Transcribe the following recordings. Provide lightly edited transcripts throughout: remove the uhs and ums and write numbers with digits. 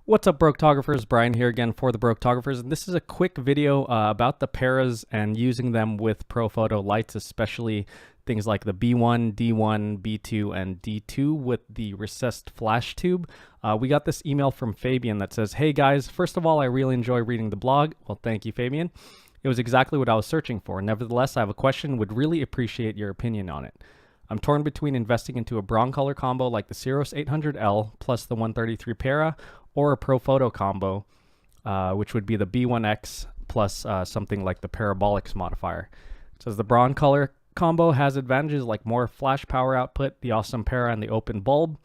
What's up, Broketographers? Brian here again for the Broketographers, and this is a quick video about the paras and using them with Profoto lights, especially things like the B1, D1, B2, and D2 with the recessed flash tube. We got this email from Fabian that says, "Hey guys, first of all, I really enjoy reading the blog." Well, thank you, Fabian. It was exactly what I was searching for. Nevertheless, I have a question, would really appreciate your opinion on it. I'm torn between investing into a Broncolor combo like the Ceros 800L plus the 133 Para, or a Profoto combo, which would be the B1X plus something like the Parabolics modifier. It says the Broncolor combo has advantages like more flash power output, the awesome Para, and the open bulb,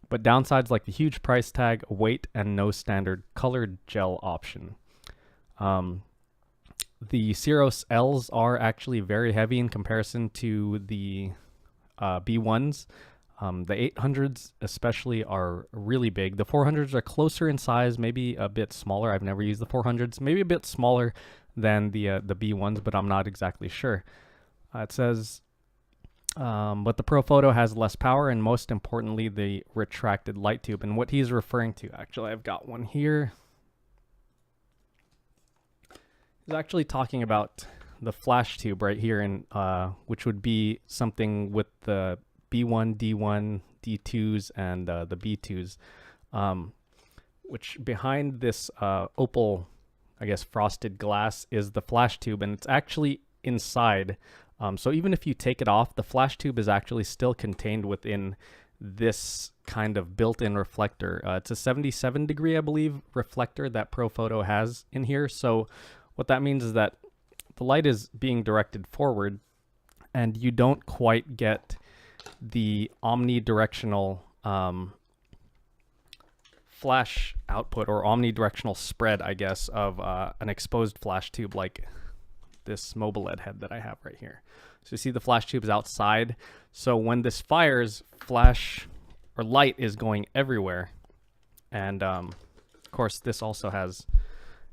but downsides like the huge price tag, weight, and no standard colored gel option. The Ceros Ls are actually very heavy in comparison to the B1s. The 800s especially are really big. The 400s are closer in size, maybe a bit smaller. I've never used the 400s. Maybe a bit smaller than the B1s, but I'm not exactly sure. It says, but the Profoto has less power and most importantly, the retracted light tube. And what he's referring to, actually, I've got one here. He's actually talking about the flash tube right here, in which would be something with the B1, D1, D2's, and the B2's, which behind this opal, I guess, frosted glass is the flash tube, and it's actually inside. So even if you take it off, the flash tube is actually still contained within this kind of built-in reflector. It's a 77 degree, I believe, reflector that Profoto has in here. So what that means is that the light is being directed forward, and you don't quite get the omnidirectional flash output or omnidirectional spread, I guess, of an exposed flash tube like this mobile LED head that I have right here. So you see the flash tube is outside. So when this fires, flash or light is going everywhere. And of course, this also has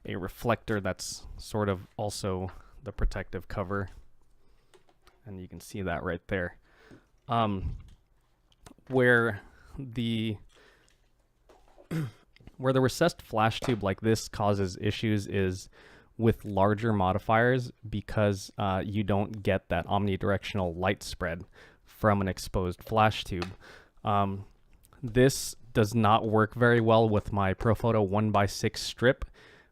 a reflector that's sort of also the protective cover. And you can see that right there. Where the recessed flash tube like this causes issues is with larger modifiers, because you don't get that omnidirectional light spread from an exposed flash tube. This does not work very well with my Profoto 1x6 strip,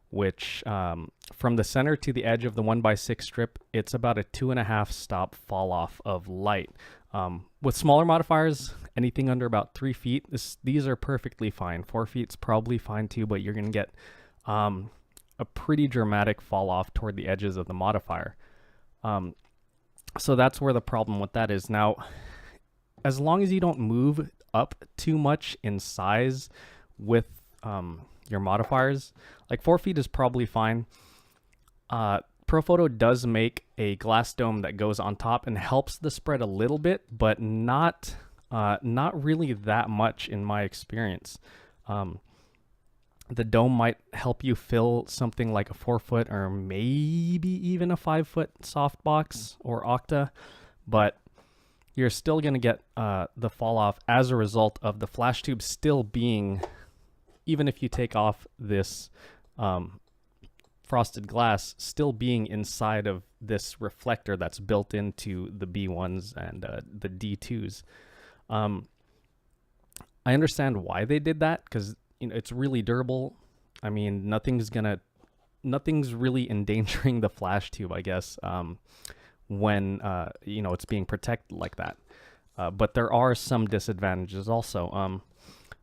which from the center to the edge of the 1x6 strip, it's about a 2.5 stop fall off of light. With smaller modifiers, anything under about 3 feet, these are perfectly fine. 4 feet's probably fine too, but you're going to get a pretty dramatic fall off toward the edges of the modifier. So that's where the problem with that is. Now, as long as you don't move up too much in size with your modifiers, like 4 feet is probably fine. Profoto does make a glass dome that goes on top and helps the spread a little bit, but not really that much in my experience. The dome might help you fill something like a 4 foot or maybe even a 5 foot softbox or octa, but you're still going to get the fall off as a result of the flash tube still being, even if you take off this frosted glass, still being inside of this reflector that's built into the B1s and the D2s. I understand why they did that, because it's really durable. I mean, nothing's really endangering the flash tube, I guess, when it's being protected like that. But there are some disadvantages also.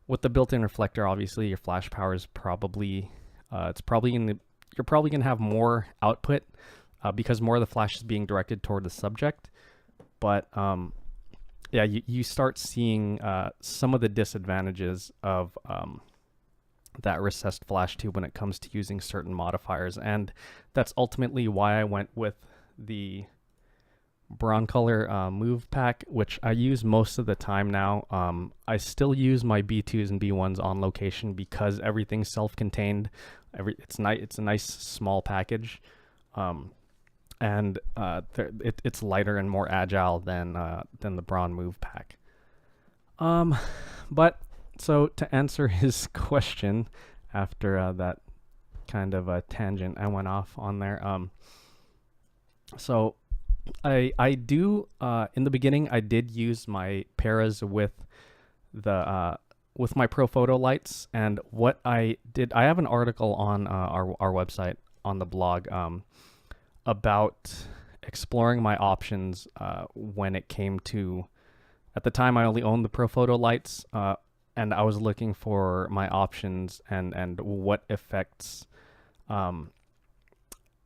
With the built-in reflector, obviously your flash power is probably you're probably going to have more output because more of the flash is being directed toward the subject. But yeah, you start seeing some of the disadvantages of that recessed flash tube when it comes to using certain modifiers. And that's ultimately why I went with the Broncolor move pack, which I use most of the time now. I still use my B2s and B1s on location because everything's self-contained. It's a nice small package, and it's lighter and more agile than the Bron move pack. But so to answer his question, after that kind of a tangent I went off on there. So I do in the beginning I did use my paras with my Profoto lights, and what I did, I have an article on our website on the blog about exploring my options when it came to, at the time I only owned the Profoto lights, and I was looking for my options and what effects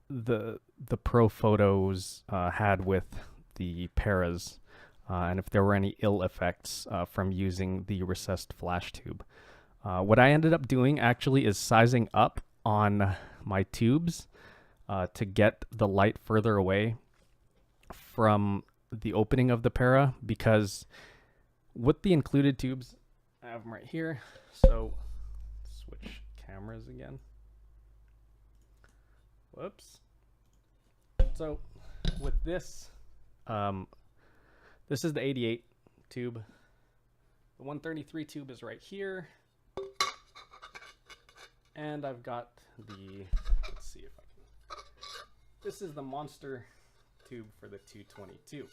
the Profotos had with the paras, and if there were any ill effects from using the recessed flash tube. What I ended up doing actually is sizing up on my tubes to get the light further away from the opening of the para, because with the included tubes, I have them right here. So switch cameras again. Whoops. So with this, this is the 88 tube. The 133 tube is right here. And I've got the, let's see if I can, this is the monster tube for the 222.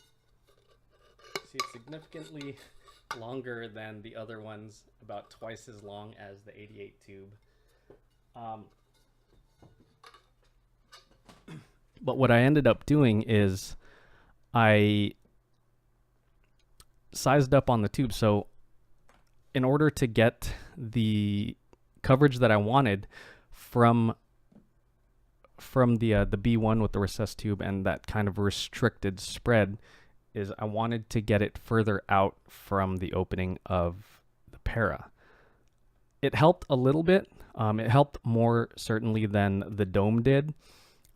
See, it's significantly longer than the other ones, about twice as long as the 88 tube. But what I ended up doing is I sized up on the tube. So in order to get the coverage that I wanted from the B1 with the recessed tube and that kind of restricted spread, is I wanted to get it further out from the opening of the para. It helped a little bit. It helped more certainly than the dome did,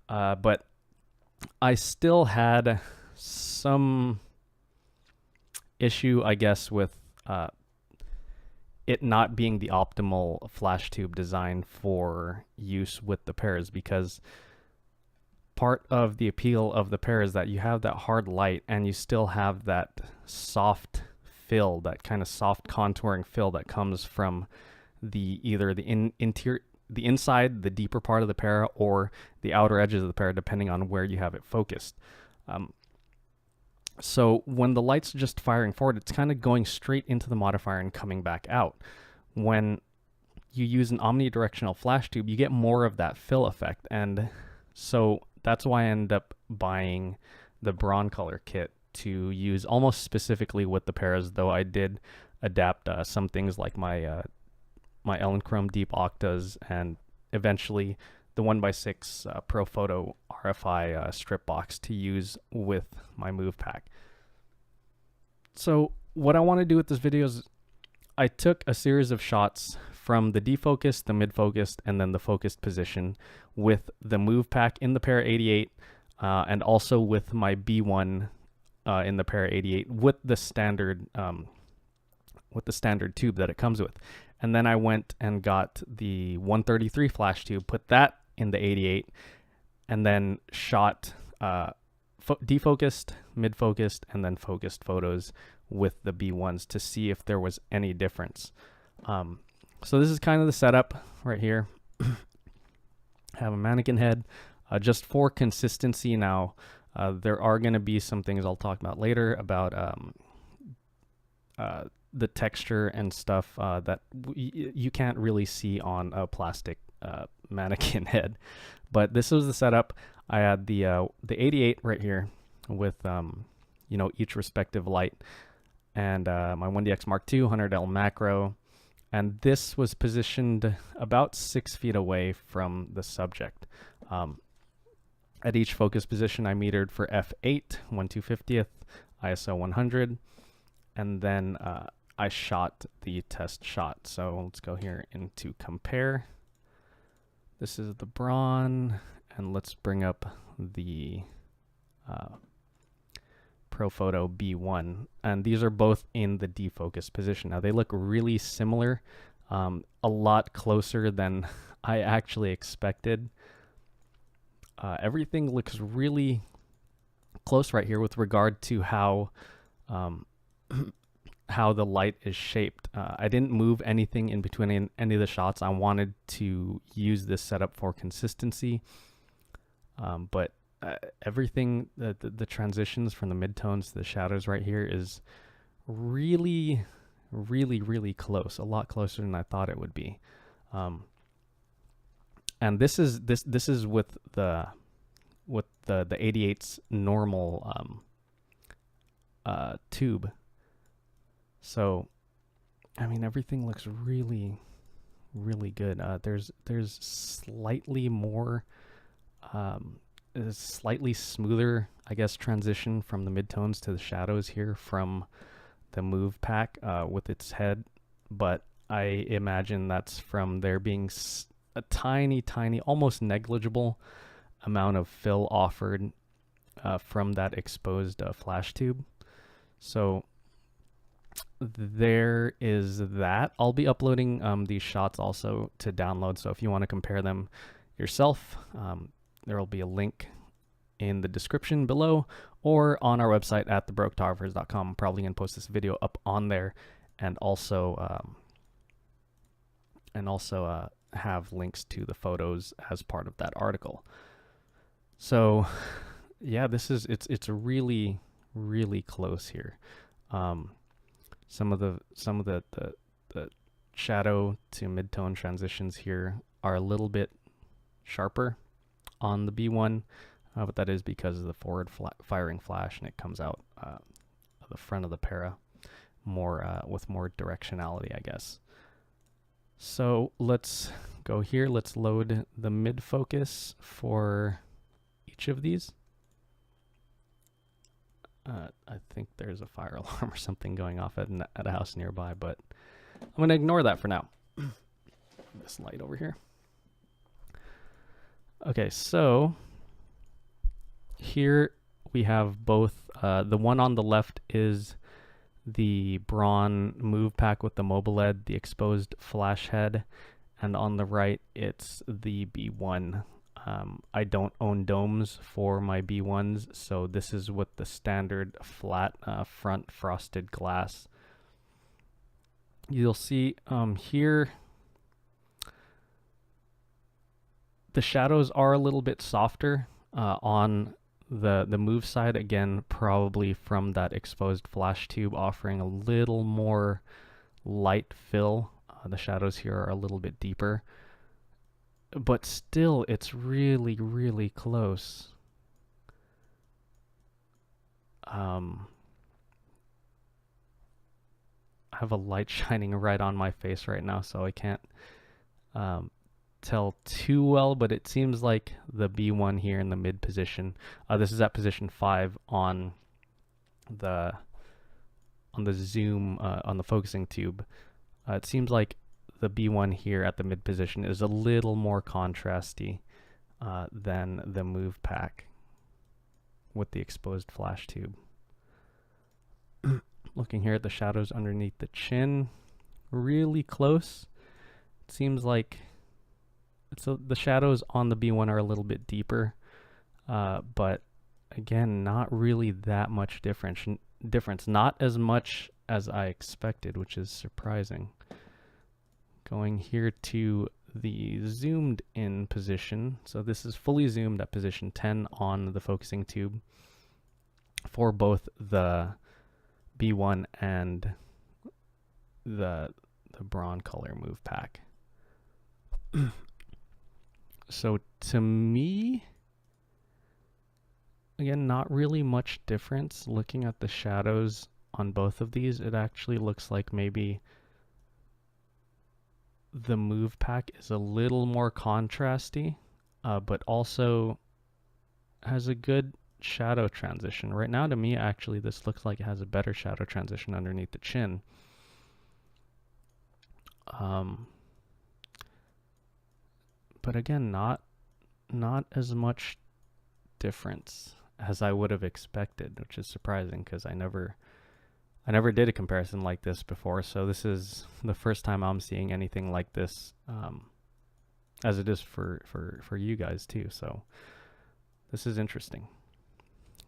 but I still had some issue, I guess, with it not being the optimal flash tube design for use with the paras, because part of the appeal of the para is that you have that hard light and you still have that soft fill, that kind of soft contouring fill that comes from either the interior, the inside, the deeper part of the para, or the outer edges of the para, depending on where you have it focused. So when the light's just firing forward, it's kind of going straight into the modifier and coming back out. When you use an omnidirectional flash tube, you get more of that fill effect. And so that's why I ended up buying the Broncolor kit to use almost specifically with the paras, though I did adapt some things like my my Elinchrom Deep Octas, and eventually the 1x6 Profoto RFI strip box to use with my move pack. So what I want to do with this video is I took a series of shots from the defocused, the mid-focused, and then the focused position with the move pack in the Para 88, and also with my B1 in the Para 88 with the standard tube that it comes with. And then I went and got the 133 flash tube, put that in the 88, and then shot defocused, mid-focused, and then focused photos with the B1s to see if there was any difference. So this is kind of the setup right here. Have a mannequin head. Just for consistency now, there are going to be some things I'll talk about later about the texture and stuff that you can't really see on a plastic mannequin head. But this was the setup. I had the 88 right here with each respective light, and my 1DX Mark II 100L macro, and this was positioned about 6 feet away from the subject. At each focus position I metered for f8 1/250th ISO 100, and then I shot the test shot. So let's go here into compare. This is the Bron, and let's bring up the Profoto B1, and these are both in the defocus position. Now they look really similar, a lot closer than I actually expected. Everything looks really close right here with regard to how how the light is shaped. I didn't move anything in between any of the shots. I wanted to use this setup for consistency, but everything, the transitions from the midtones to the shadows right here is really, really, really close. A lot closer than I thought it would be. And this is with the 88's normal tube. So, I mean, everything looks really, really good. There's slightly more, slightly smoother, I guess, transition from the midtones to the shadows here from the move pack with its head, but I imagine that's from there being a tiny, almost negligible amount of fill offered from that exposed flash tube. So there is that. I'll be uploading these shots also to download, so if you want to compare them yourself, there will be a link in the description below or on our website at thebroketographers.com. I'm probably going to post this video up on there, and also have links to the photos as part of that article. So yeah, it's really, really close here. Some of the shadow to midtone transitions here are a little bit sharper on the B1, but that is because of the forward firing flash, and it comes out the front of the Para more with more directionality, I guess. So let's go here. Let's load the mid focus for each of these. I think there's a fire alarm or something going off at a house nearby, but I'm going to ignore that for now. This light over here. Okay, so here we have both. The one on the left is the Braun move pack with the mobile LED, the exposed flash head, and on the right it's the B1. I don't own domes for my B1s, so this is with the standard flat front frosted glass. You'll see here the shadows are a little bit softer on the move side, again probably from that exposed flash tube offering a little more light fill. The shadows here are a little bit deeper, but still it's really, really close. I have a light shining right on my face right now, so I can't tell too well, but it seems like the B1 here in the mid position, this is at position 5 on the zoom on the focusing tube. It seems like the B1 here at the mid position is a little more contrasty than the move pack with the exposed flash tube. Looking here at the shadows underneath the chin, really close. It seems like the shadows on the B1 are a little bit deeper, but again, not really that much difference. Not as much as I expected, which is surprising. Going here to the zoomed in position. So this is fully zoomed at position 10 on the focusing tube for both the B1 and the Broncolor move pack. So to me, again, not really much difference. Looking at the shadows on both of these, it actually looks like maybe the move pack is a little more contrasty, but also has a good shadow transition. Right now, to me, actually, this looks like it has a better shadow transition underneath the chin. But again, not as much difference as I would have expected, which is surprising because I never did a comparison like this before. So this is the first time I'm seeing anything like this, as it is for you guys too. So this is interesting.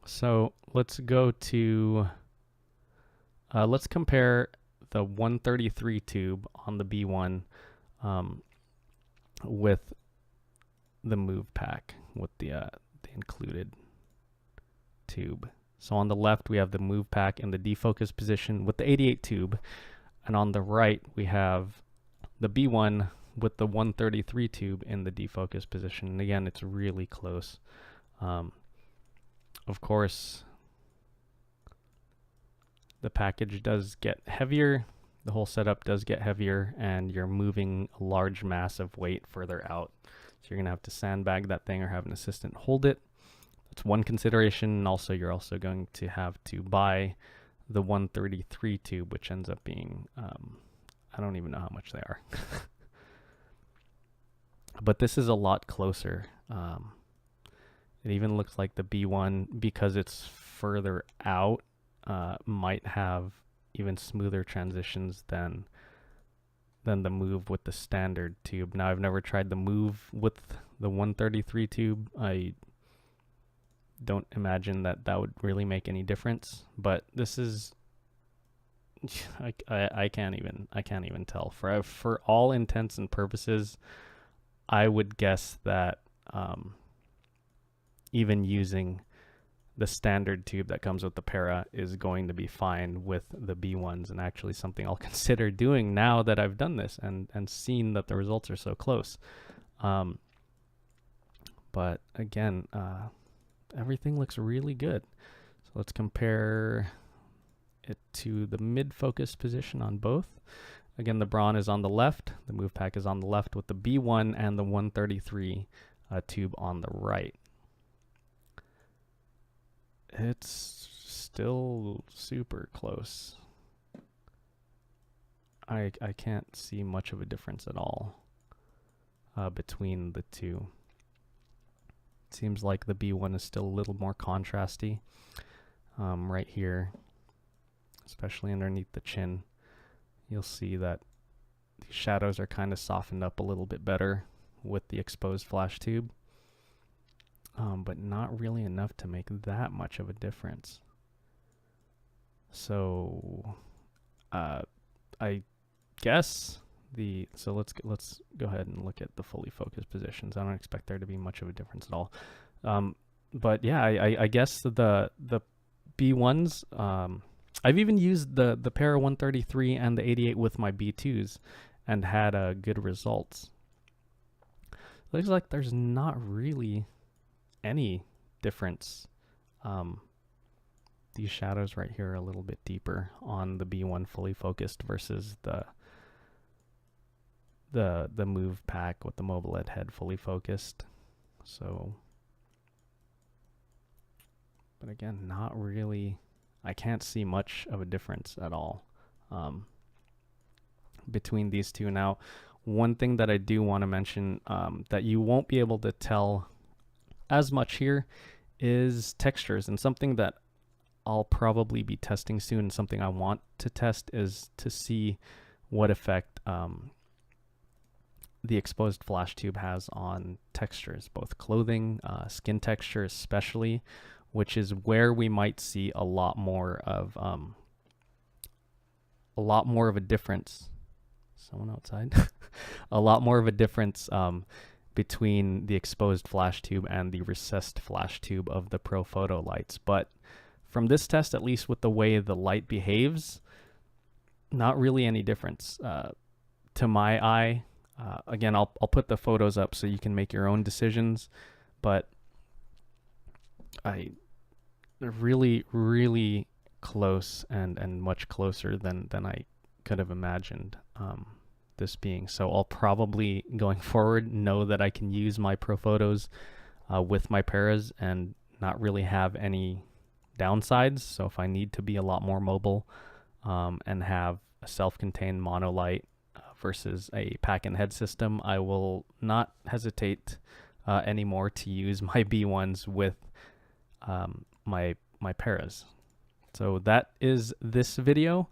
So let's go to let's compare the 133 tube on the B1 with the move pack with the included tube. So on the left we have the move pack in the defocus position with the 88 tube, and on the right we have the B1 with the 133 tube in the defocus position. And again, it's really close. Of course, the package does get heavier, the whole setup does get heavier, and you're moving a large mass of weight further out. So you're gonna have to sandbag that thing or have an assistant hold it. That's one consideration. And also, you're also going to have to buy the 133 tube, which ends up being, I don't even know how much they are. But this is a lot closer. It even looks like the B1, because it's further out, might have even smoother transitions than the move with the standard tube. Now, I've never tried the move with the 133 tube. I don't imagine that would really make any difference, but this is I can't even tell. For all intents and purposes, I would guess that even using the standard tube that comes with the Para is going to be fine with the B1s, and actually something I'll consider doing now that I've done this and seen that the results are so close. But again, everything looks really good. So let's compare it to the mid-focus position on both. Again, the Bron is on the left, the move pack is on the left with the B1 and the 133 tube on the right. It's still super close. I can't see much of a difference at all between the two. It seems like the B1 is still a little more contrasty right here, especially underneath the chin. You'll see that the shadows are kind of softened up a little bit better with the exposed flash tube. But not really enough to make that much of a difference. So I guess so let's go ahead and look at the fully focused positions. I don't expect there to be much of a difference at all. But yeah, I guess the B1s, I've even used the Para 133 and the 88 with my B2's and had good results. Looks like there's not really any difference. These shadows right here are a little bit deeper on the B1 fully focused versus the move pack with the mobile LED head fully focused. So, but again, not really, I can't see much of a difference at all between these two. Now, one thing that I do want to mention that you won't be able to tell as much here is textures, and something that I'll probably be testing soon, and something I want to test is to see what effect the exposed flash tube has on textures, both clothing, skin texture especially, which is where we might see a lot more of a difference. Someone outside? A lot more of a difference between the exposed flash tube and the recessed flash tube of the Profoto lights. But from this test, at least with the way the light behaves, not really any difference to my eye. Again, I'll put the photos up so you can make your own decisions, but they're really, really close and much closer than I could have imagined this being. So I'll probably, going forward, know that I can use my Profotos with my Paras and not really have any downsides. So if I need to be a lot more mobile and have a self-contained monolight versus a pack and head system, I will not hesitate anymore to use my B1s with my Paras. So that is this video.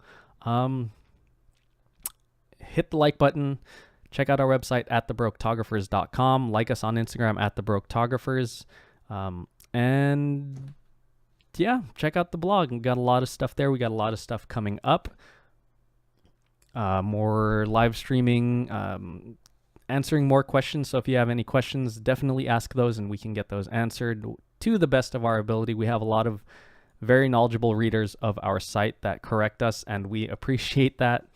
Hit the like button. Check out our website at thebrokeographers.com. Like us on Instagram at thebrokeographers. And yeah, check out the blog. We got a lot of stuff there. We got a lot of stuff coming up. More live streaming, answering more questions. So if you have any questions, definitely ask those and we can get those answered to the best of our ability. We have a lot of very knowledgeable readers of our site that correct us, and we appreciate that.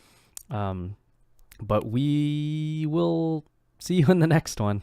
But we will see you in the next one.